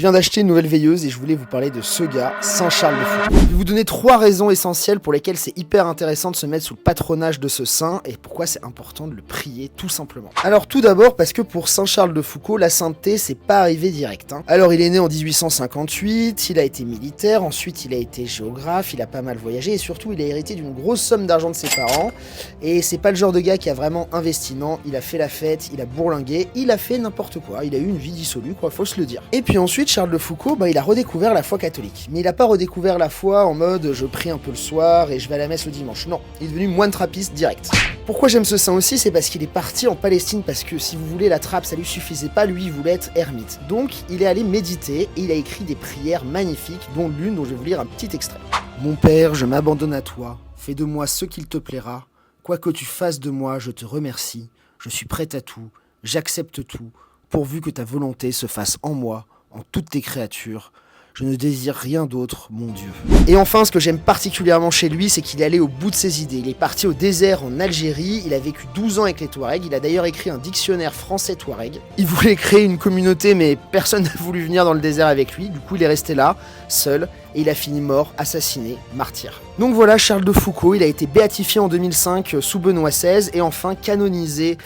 Je viens d'acheter une nouvelle veilleuse et je voulais vous parler de ce gars, Saint Charles de Foucault. Je vais vous donner 3 raisons essentielles pour lesquelles c'est hyper intéressant de se mettre sous le patronage de ce saint et pourquoi c'est important de le prier tout simplement. Alors tout d'abord parce que pour Saint Charles de Foucault, la sainteté c'est pas arrivé direct. Alors il est né en 1858, il a été militaire, ensuite il a été géographe, il a pas mal voyagé et surtout il a hérité d'une grosse somme d'argent de ses parents. Et c'est pas le genre de gars qui a vraiment investi, non, il a fait la fête, il a bourlingué, il a fait n'importe quoi, il a eu une vie dissolue quoi, faut se le dire. Et puis ensuite Charles de Foucault, il a redécouvert la foi catholique. Mais il a pas redécouvert la foi en mode je prie un peu le soir et je vais à la messe le dimanche. Non, il est devenu moine trappiste direct. Pourquoi j'aime ce saint aussi, c'est parce qu'il est parti en Palestine parce que si vous voulez la trappe ça lui suffisait pas, lui il voulait être ermite. Donc il est allé méditer et il a écrit des prières magnifiques dont l'une dont je vais vous lire un petit extrait. Mon père, je m'abandonne à toi, fais de moi ce qu'il te plaira, quoi que tu fasses de moi, je te remercie, je suis prêt à tout, j'accepte tout, pourvu que ta volonté se fasse en moi, en toutes tes créatures. Je ne désire rien d'autre, mon Dieu. Et enfin, ce que j'aime particulièrement chez lui, c'est qu'il est allé au bout de ses idées. Il est parti au désert en Algérie, il a vécu 12 ans avec les Touaregs, il a d'ailleurs écrit un dictionnaire français Touareg. Il voulait créer une communauté, mais personne n'a voulu venir dans le désert avec lui, du coup il est resté là, seul, et il a fini mort, assassiné, martyr. Donc voilà, Charles de Foucault, il a été béatifié en 2005 sous Benoît XVI, et enfin canonisé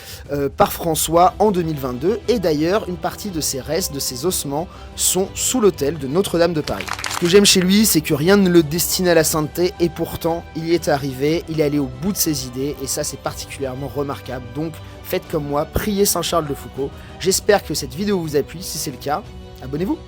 par François en 2022, et d'ailleurs, une partie de ses restes, de ses ossements, sont sous l'autel de Notre-Dame de Paris. Ce que j'aime chez lui, c'est que rien ne le destine à la sainteté, et pourtant, il y est arrivé, il est allé au bout de ses idées, et ça c'est particulièrement remarquable, donc faites comme moi, priez Saint Charles de Foucault. J'espère que cette vidéo vous a plu, si c'est le cas, abonnez-vous.